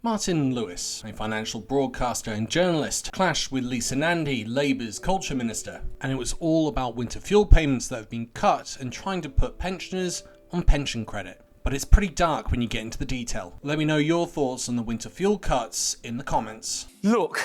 Martin Lewis, a financial broadcaster and journalist, clashed with Lisa Nandy, Labour's culture minister, and it was all about winter fuel payments that have been cut and trying to put pensioners on pension credit. But it's pretty dark when you get into the detail. Let me know your thoughts on the winter fuel cuts in the comments. Look,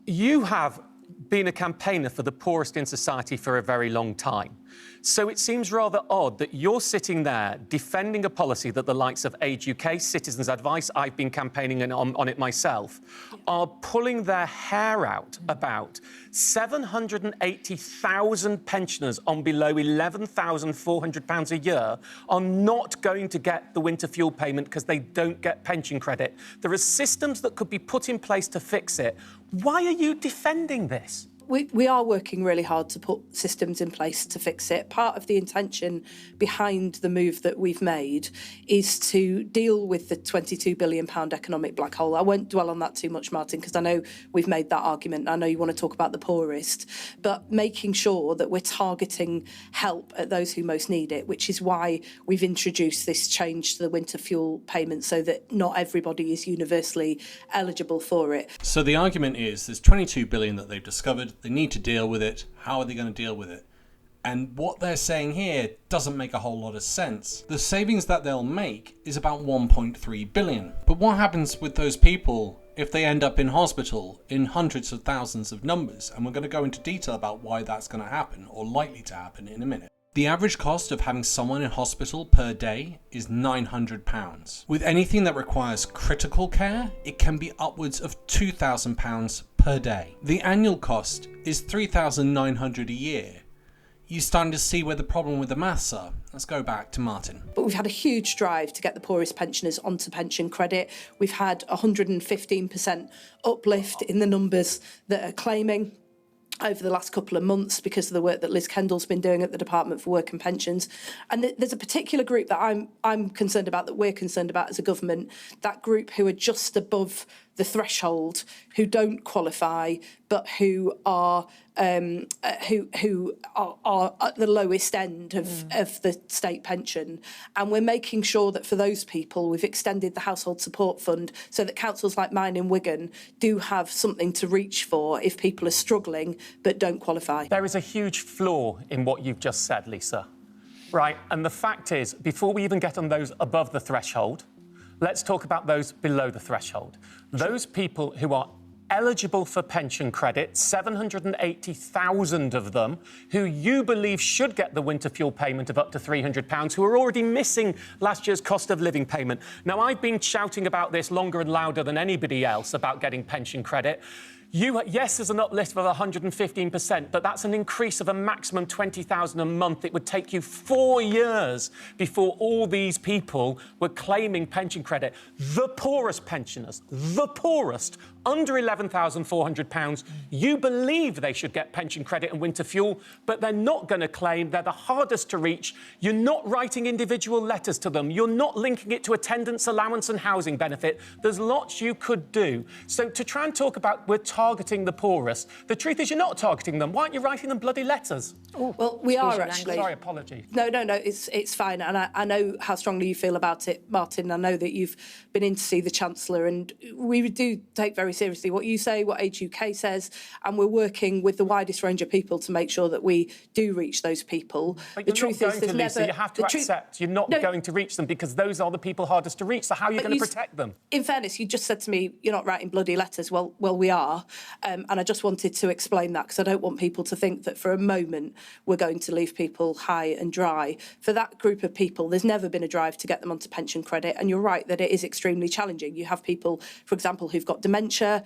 you have been a campaigner for the poorest in society for a very long time. So it seems rather odd that you're sitting there defending a policy that the likes of Age UK, Citizens Advice, I've been campaigning on it myself, are pulling their hair out about 780,000 pensioners on below £11,400 a year are not going to get the winter fuel payment because they don't get pension credit. There are systems that could be put in place to fix it. Why are you defending this? We are working really hard to put systems in place to fix it. Part of the intention behind the move that we've made is to deal with the £22 billion economic black hole. I won't dwell on that too much, Martin, because I know we've made that argument. I know you want to talk about the poorest, but making sure that we're targeting help at those who most need it, which is why we've introduced this change to the winter fuel payment so that not everybody is universally eligible for it. So the argument is there's £22 billion that they've discovered. They need to deal with it. How are they going to deal with it? And what they're saying here doesn't make a whole lot of sense. The savings that they'll make is about 1.3 billion. But what happens with those people if they end up in hospital in hundreds of thousands of numbers? And we're going to go into detail about why that's going to happen, or likely to happen, in a minute. The average cost of having someone in hospital per day is £900. With anything that requires critical care, it can be upwards of £2,000 per day. The annual cost is £3,900 a year. You're starting to see where the problem with the maths are. Let's go back to Martin. But we've had a huge drive to get the poorest pensioners onto pension credit. We've had 115% uplift in the numbers that are claiming over the last couple of months because of the work that Liz Kendall's been doing at the Department for Work and Pensions. And there's a particular group that I'm concerned about, that we're concerned about as a government, that group who are just above the threshold, who don't qualify, but who are at the lowest end of the state pension. And we're making sure that for those people, we've extended the Household Support Fund so that councils like mine in Wigan do have something to reach for if people are struggling but don't qualify. There is a huge flaw in what you've just said, Lisa. Right, and the fact is, before we even get on those above the threshold, let's talk about those below the threshold. Those people who are eligible for pension credit, 780,000 of them, who you believe should get the winter fuel payment of up to £300, who are already missing last year's cost of living payment. Now, I've been shouting about this longer and louder than anybody else about getting pension credit. Yes, there's an uplift of 115%, but that's an increase of a maximum £20,000 a month. It would take you 4 years before all these people were claiming pension credit. The poorest pensioners, the poorest, under £11,400, you believe they should get pension credit and winter fuel, but they're not going to claim. They're the hardest to reach. You're not writing individual letters to them. You're not linking it to attendance allowance and housing benefit. There's lots you could do. So to try and talk about we're targeting the poorest, the truth is you're not targeting them. Why aren't you writing them bloody letters? Oh, well, we are actually. Sorry, apologies. No, it's fine. And I know how strongly you feel about it, Martin. I know that you've been in to see the Chancellor, and we do take very seriously what you say, what Age UK says, and we're working with the widest range of people to make sure that we do reach those people. But the truth is, Lisa, you have to accept you're not going to reach them because those are the people hardest to reach. So how are you going to protect them? In fairness, you just said to me, you're not writing bloody letters. Well, we are. And I just wanted to explain that because I don't want people to think that for a moment we're going to leave people high and dry. For that group of people, there's never been a drive to get them onto pension credit. And you're right that it is extremely challenging. You have people, for example, who've got dementia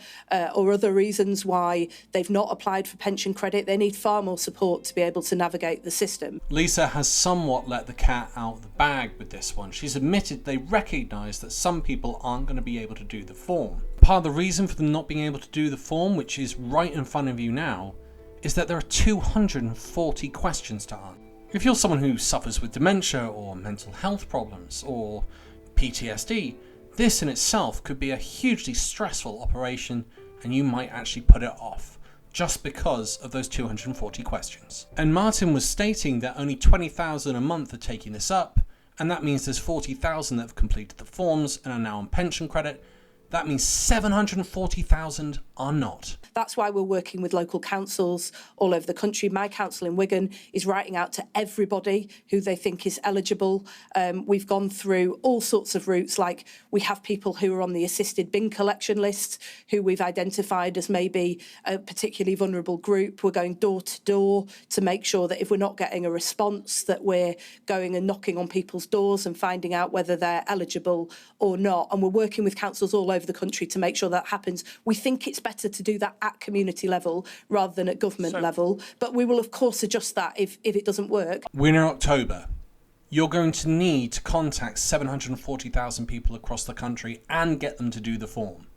or other reasons why they've not applied for pension credit. They need far more support to be able to navigate the system. Lisa has somewhat let the cat out of the bag with this one. She's admitted they recognise that some people aren't going to be able to do the form. Part of the reason for them not being able to do the form, which is right in front of you now, is that there are 240 questions to answer. If you're someone who suffers with dementia or mental health problems or PTSD, this in itself could be a hugely stressful operation, and you might actually put it off just because of those 240 questions. And Martin was stating that only 20,000 a month are taking this up, and that means there's 40,000 that have completed the forms and are now on pension credit. That means 740,000 are not. That's why we're working with local councils all over the country. My council in Wigan is writing out to everybody who they think is eligible. We've gone through all sorts of routes, like we have people who are on the assisted bin collection list who we've identified as maybe a particularly vulnerable group. We're going door to door to make sure that if we're not getting a response, that we're going and knocking on people's doors and finding out whether they're eligible or not. And we're working with councils all over the country to make sure that happens. We think it's better to do that at community level rather than at government level, but we will of course adjust that if it doesn't work. We're in October. You're going to need to contact 740,000 people across the country and get them to do the form.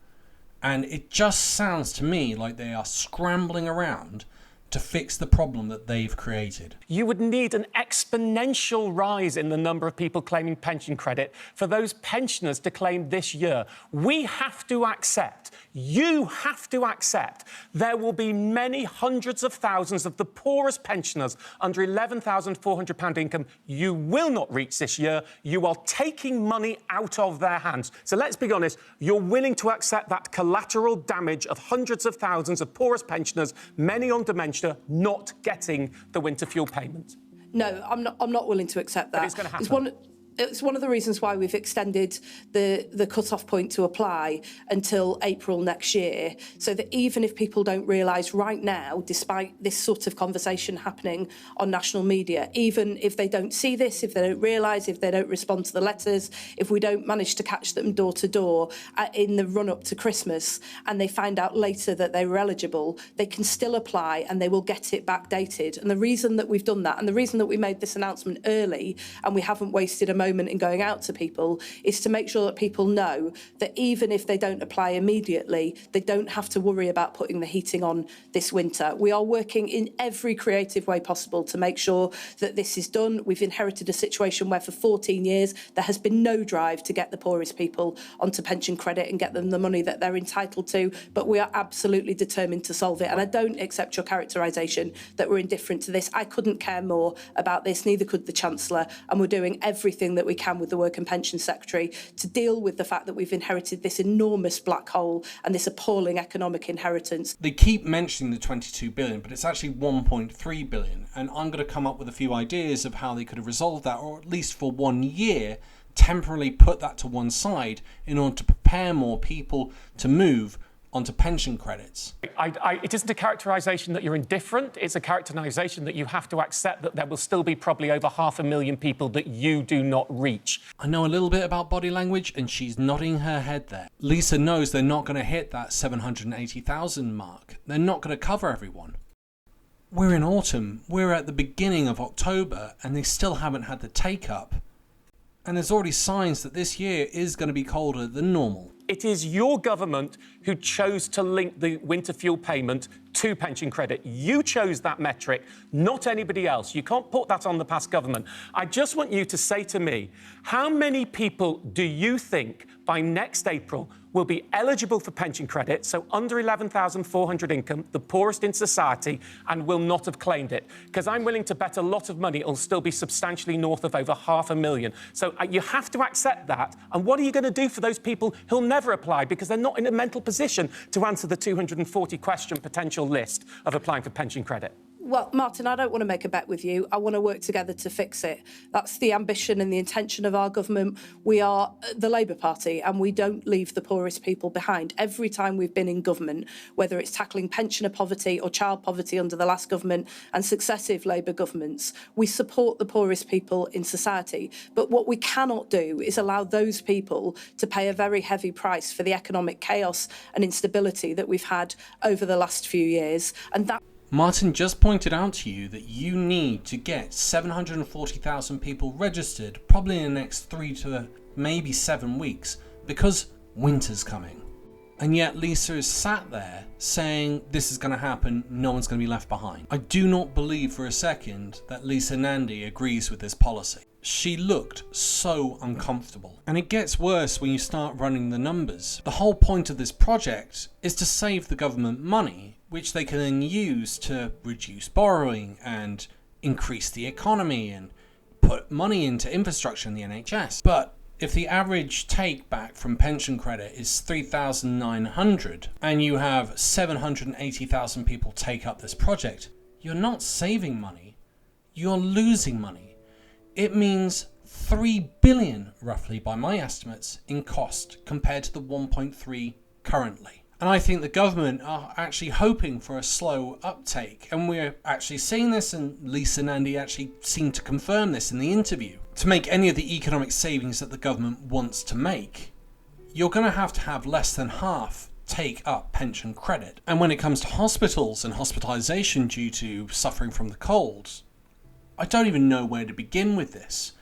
And it just sounds to me like they are scrambling around to fix the problem that they've created. You would need an exponential rise in the number of people claiming pension credit for those pensioners to claim this year. We have to accept, you have to accept, there will be many hundreds of thousands of the poorest pensioners under £11,400 income you will not reach this year. You are taking money out of their hands. So let's be honest, you're willing to accept that collateral damage of hundreds of thousands of poorest pensioners, many on dementia, not getting the winter fuel payment? No, I'm not willing to accept that. But it's going to happen. It's one of the reasons why we've extended the cut-off point to apply until April next year, so that even if people don't realise right now, despite this sort of conversation happening on national media, even if they don't see this, if they don't realise, if they don't respond to the letters, if we don't manage to catch them door to door in the run-up to Christmas, and they find out later that they were eligible, they can still apply and they will get it backdated. And the reason that we've done that, and the reason that we made this announcement early, and we haven't wasted a moment in going out to people, is to make sure that people know that even if they don't apply immediately, they don't have to worry about putting the heating on this winter. We are working in every creative way possible to make sure that this is done. We've inherited a situation where for 14 years there has been no drive to get the poorest people onto pension credit and get them the money that they're entitled to, but we are absolutely determined to solve it. And I don't accept your characterisation that we're indifferent to this. I couldn't care more about this, neither could the Chancellor, and we're doing everything that we can with the Work and Pension Secretary to deal with the fact that we've inherited this enormous black hole and this appalling economic inheritance. They keep mentioning the 22 billion, but it's actually 1.3 billion. And I'm going to come up with a few ideas of how they could have resolved that, or at least for 1 year, temporarily put that to one side in order to prepare more people to move onto pension credits. It isn't a characterisation that you're indifferent, it's a characterisation that you have to accept that there will still be probably over 500,000 people that you do not reach. I know a little bit about body language and she's nodding her head there. Lisa knows they're not going to hit that 780,000 mark. They're not going to cover everyone. We're in autumn, we're at the beginning of October and they still haven't had the take up. And there's already signs that this year is going to be colder than normal. It is your government who chose to link the winter fuel payment to pension credit. You chose that metric, not anybody else. You can't put that on the past government. I just want you to say to me, how many people do you think by next April will be eligible for pension credit, so under 11,400 income, the poorest in society, and will not have claimed it? Because I'm willing to bet a lot of money it'll still be substantially north of over 500,000. So you have to accept that. And what are you going to do for those people who'll never apply because they're not in a mental position to answer the 240 question potential list of applying for pension credit? Well, Martin, I don't want to make a bet with you. I want to work together to fix it. That's the ambition and the intention of our government. We are the Labour Party and we don't leave the poorest people behind. Every time we've been in government, whether it's tackling pensioner poverty or child poverty under the last government and successive Labour governments, we support the poorest people in society. But what we cannot do is allow those people to pay a very heavy price for the economic chaos and instability that we've had over the last few years. And that Martin just pointed out to you that you need to get 740,000 people registered probably in the next 3 to maybe 7 weeks because winter's coming. And yet Lisa is sat there saying this is going to happen, no one's going to be left behind. I do not believe for a second that Lisa Nandy agrees with this policy. She looked so uncomfortable. And it gets worse when you start running the numbers. The whole point of this project is to save the government money, which they can then use to reduce borrowing and increase the economy and put money into infrastructure in the NHS. But if the average take back from pension credit is 3,900 and you have 780,000 people take up this project, you're not saving money, you're losing money. It means 3 billion, roughly by my estimates, in cost compared to the 1.3 currently. And I think the government are actually hoping for a slow uptake. And we're actually seeing this, and Lisa Nandy actually seemed to confirm this in the interview. To make any of the economic savings that the government wants to make, you're going to have less than half take up pension credit. And when it comes to hospitals and hospitalisation due to suffering from the colds, I don't even know where to begin with this.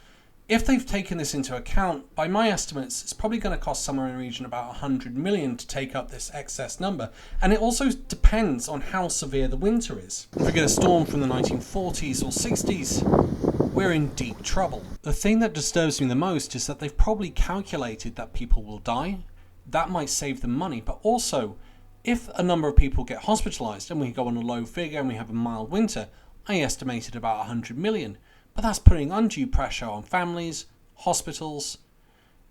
If they've taken this into account, by my estimates, it's probably going to cost somewhere in the region about 100 million to take up this excess number. And it also depends on how severe the winter is. If we get a storm from the 1940s or 60s, we're in deep trouble. The thing that disturbs me the most is that they've probably calculated that people will die. That might save them money, but also, if a number of people get hospitalised and we go on a low figure and we have a mild winter, I estimated about 100 million. But that's putting undue pressure on families, hospitals,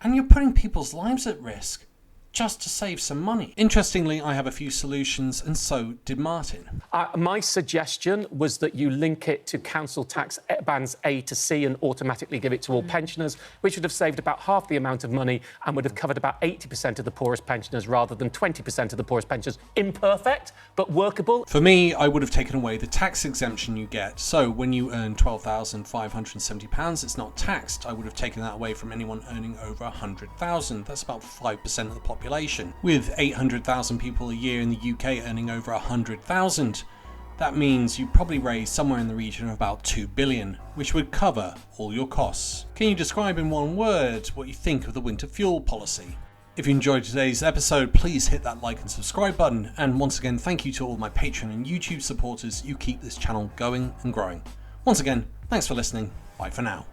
and you're putting people's lives at risk just to save some money. Interestingly, I have a few solutions, and so did Martin. My suggestion was that you link it to council tax bands A to C and automatically give it to all pensioners, which would have saved about half the amount of money and would have covered about 80% of the poorest pensioners rather than 20% of the poorest pensioners. Imperfect, but workable. For me, I would have taken away the tax exemption you get. So when you earn £12,570, it's not taxed. I would have taken that away from anyone earning over 100,000. That's about 5% of the population. With 800,000 people a year in the UK earning over 100,000, that means you probably raise somewhere in the region of about 2 billion, which would cover all your costs. Can you describe in one word what you think of the winter fuel policy? If you enjoyed today's episode, please hit that like and subscribe button. And once again, thank you to all my Patreon and YouTube supporters. You keep this channel going and growing. Once again, thanks for listening. Bye for now.